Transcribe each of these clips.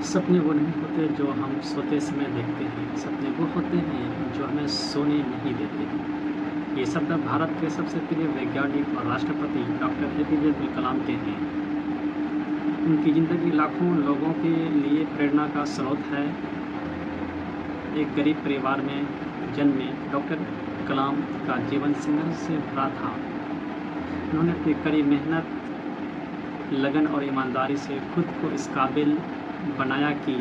सपने वो नहीं होते जो हम सोते समय देखते हैं, सपने वो होते हैं जो हमें सोने नहीं देते। ये शब्द भारत के सबसे प्रिय वैज्ञानिक और राष्ट्रपति डॉक्टर एपीजे अब्दुल कलाम के हैं। उनकी ज़िंदगी लाखों लोगों के लिए प्रेरणा का स्रोत है। एक गरीब परिवार में जन्मे डॉक्टर कलाम का जीवन संघर्ष से भरा था। उन्होंने अपनी कड़ी मेहनत, लगन और ईमानदारी से खुद को इस काबिल बनाया कि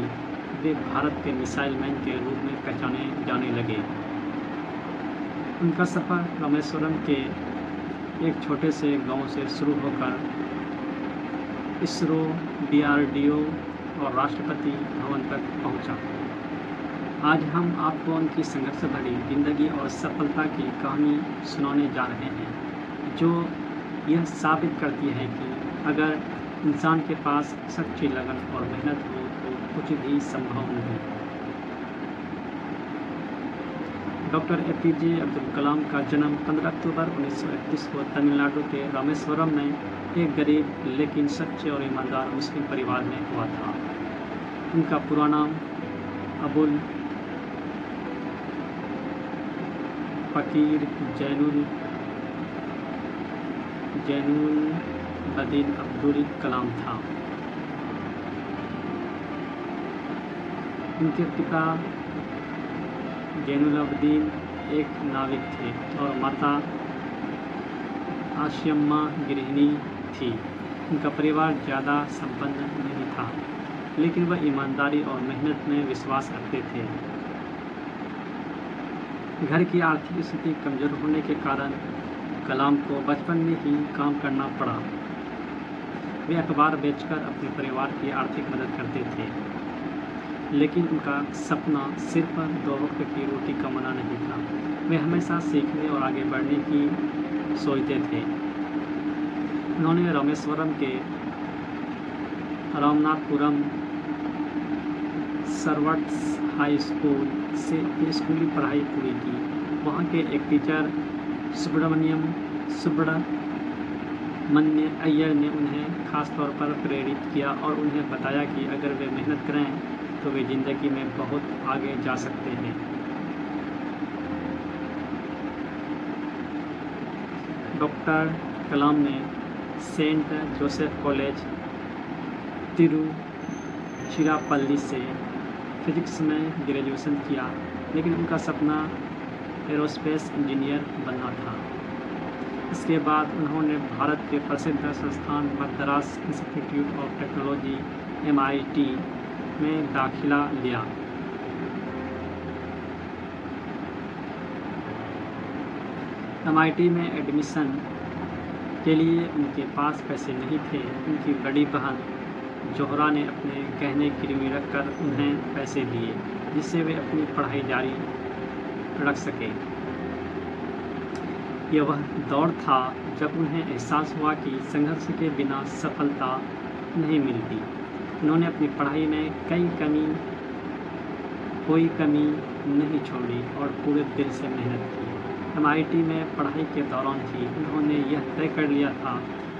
वे भारत के मिसाइल मैन के रूप में पहचाने जाने लगे। उनका सफ़र रामेश्वरम के एक छोटे से गांव से शुरू होकर इसरो, डीआरडीओ और राष्ट्रपति भवन तक पहुंचा। आज हम आपको उनकी संघर्ष भरी जिंदगी और सफलता की कहानी सुनाने जा रहे हैं, जो यह साबित करती है कि अगर इंसान के पास सच्ची लगन और मेहनत हो तो कुछ भी संभव नहीं। डॉक्टर एपीजे अब्दुल कलाम का जन्म 15 अक्टूबर 1931 को तमिलनाडु के रामेश्वरम में एक गरीब लेकिन सच्चे और ईमानदार मुस्लिम परिवार में हुआ था। उनका पूरा नाम अबुल फ़कीर जैनुल बदीन अब्दुल कलाम था। उनके पिता जैनुलब्दीन एक नाविक थे और माता आशियम्मा गृहिणी थी। उनका परिवार ज़्यादा संपन्न नहीं था, लेकिन वह ईमानदारी और मेहनत में विश्वास रखते थे। घर की आर्थिक स्थिति कमज़ोर होने के कारण कलाम को बचपन में ही काम करना पड़ा। वे अखबार बेचकर अपने परिवार की आर्थिक मदद करते थे, लेकिन उनका सपना सिर्फ 2 वक्त की रोटी कमाना नहीं था। वे हमेशा सीखने और आगे बढ़ने की सोचते थे। उन्होंने रामेश्वरम के रामनाथपुरम सर्वट्स हाई स्कूल से स्कूली पढ़ाई पूरी की। वहाँ के एक टीचर सुब्रमण्य अय्यर ने उन्हें खास तौर पर प्रेरित किया और उन्हें बताया कि अगर वे मेहनत करें तो वे ज़िंदगी में बहुत आगे जा सकते हैं। डॉक्टर कलाम ने सेंट जोसेफ कॉलेज तिरुचिरापल्ली से फिजिक्स में ग्रेजुएशन किया, लेकिन उनका सपना एरोस्पेस इंजीनियर बनना था। इसके बाद उन्होंने भारत के प्रसिद्ध संस्थान Madras institute of technology MIT में दाखिला लिया। MIT में एडमिशन के लिए उनके पास पैसे नहीं थे। उनकी बड़ी बहन जोहरा ने अपने गहने गिरवी रखकर उन्हें पैसे दिए, जिससे वे अपनी पढ़ाई जारी रख सके। यह वह दौर था जब उन्हें एहसास हुआ कि संघर्ष के बिना सफलता नहीं मिलती। उन्होंने अपनी पढ़ाई में कोई कमी नहीं छोड़ी और पूरे दिल से मेहनत की। MIT में पढ़ाई के दौरान ही उन्होंने यह तय कर लिया था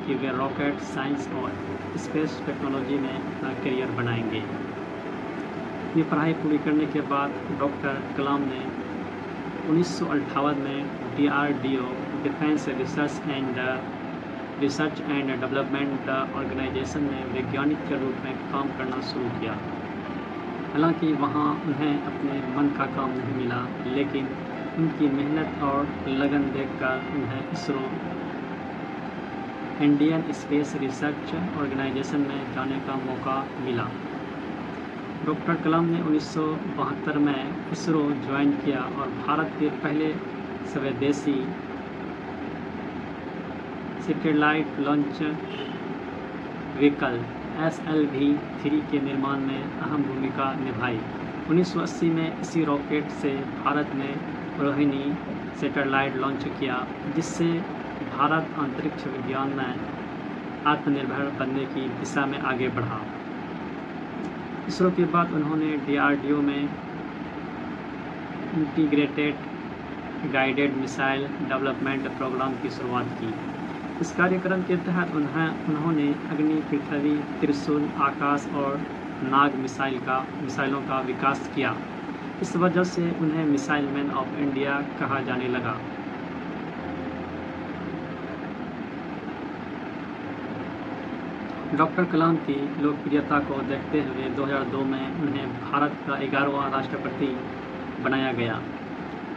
कि वे रॉकेट साइंस और स्पेस टेक्नोलॉजी में अपना करियर बनाएंगे। अपनी पढ़ाई पूरी करने के बाद डॉक्टर कलाम ने 1958 में DRDO defence research and development organisation में वैज्ञानिक के रूप में काम करना शुरू किया। हालांकि वहां उन्हें अपने मन का काम नहीं मिला, लेकिन उनकी मेहनत और लगन देखकर उन्हें ISRO Indian space research organisation में जाने का मौका मिला। डॉक्टर कलाम ने 1972 में इसरो ज्वाइन किया और भारत के पहले स्वदेशी सैटेलाइट लॉन्च व्हीकल SLV-3 के निर्माण में अहम भूमिका निभाई। 1980 में इसी रॉकेट से भारत ने रोहिणी सैटेलाइट लॉन्च किया, जिससे भारत अंतरिक्ष विज्ञान में आत्मनिर्भर बनने की दिशा में आगे बढ़ा। इसरो के बाद उन्होंने DRDO में integrated guided missile development programme की शुरुआत की। इस कार्यक्रम के तहत उन्होंने अग्नि, पृथ्वी, त्रिशूल, आकाश और नाग मिसाइलों का विकास किया। इस वजह से उन्हें मिसाइल मैन ऑफ इंडिया कहा जाने लगा। डॉक्टर कलाम की लोकप्रियता को देखते हुए 2002 में उन्हें भारत का 11वां राष्ट्रपति बनाया गया।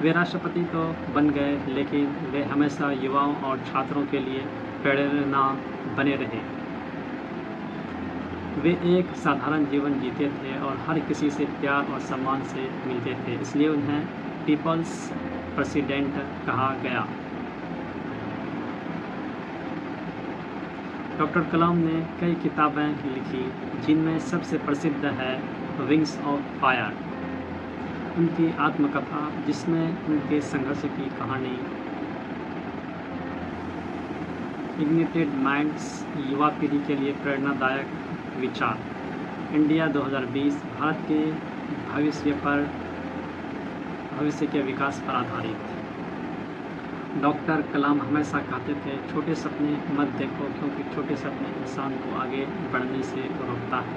वे राष्ट्रपति तो बन गए, लेकिन वे हमेशा युवाओं और छात्रों के लिए प्रेरणा बने रहे। वे एक साधारण जीवन जीते थे और हर किसी से प्यार और सम्मान से मिलते थे, इसलिए उन्हें पीपल्स प्रेसिडेंट कहा गया। डॉक्टर कलाम ने कई किताबें लिखी, जिनमें सबसे प्रसिद्ध है विंग्स ऑफ फायर, उनकी आत्मकथा जिसमें उनके संघर्ष की कहानी। इग्निटेड माइंड्स, युवा पीढ़ी के लिए प्रेरणादायक विचार। इंडिया 2020, भारत के भविष्य के विकास पर आधारित। डॉक्टर कलाम हमेशा कहते थे, छोटे सपने मत देखो, क्योंकि छोटे सपने इंसान को आगे बढ़ने से रोकता है।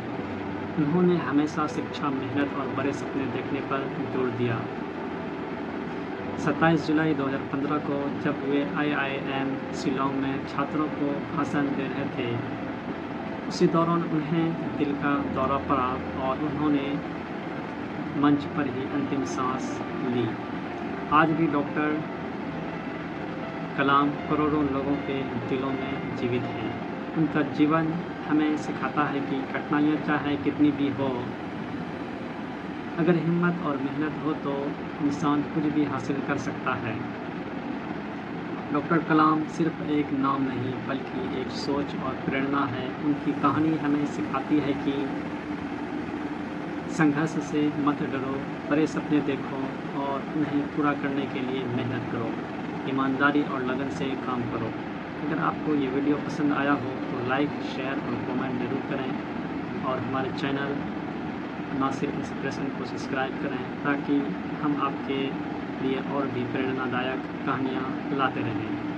उन्होंने हमेशा शिक्षा, मेहनत और बड़े सपने देखने पर जोर दिया। 27 जुलाई 2015 को जब वे IIM शिलोंग में छात्रों को भाषण दे रहे थे, उसी दौरान उन्हें दिल का दौरा पड़ा और उन्होंने मंच पर ही अंतिम सांस ली। आज भी डॉक्टर कलाम करोड़ों लोगों के दिलों में जीवित हैं। उनका जीवन हमें सिखाता है कि कठिनाइयाँ चाहे कितनी भी हो, अगर हिम्मत और मेहनत हो तो इंसान कुछ भी हासिल कर सकता है। डॉक्टर कलाम सिर्फ एक नाम नहीं, बल्कि एक सोच और प्रेरणा है। उनकी कहानी हमें सिखाती है कि संघर्ष से मत डरो, बड़े सपने देखो और उन्हें पूरा करने के लिए मेहनत करो, ईमानदारी और लगन से काम करो। अगर आपको ये वीडियो पसंद आया हो तो लाइक, शेयर और कमेंट ज़रूर करें और हमारे चैनल नासिर इंस्पिरेशन को सब्सक्राइब करें, ताकि हम आपके लिए और भी प्रेरणादायक कहानियाँ लाते रहें।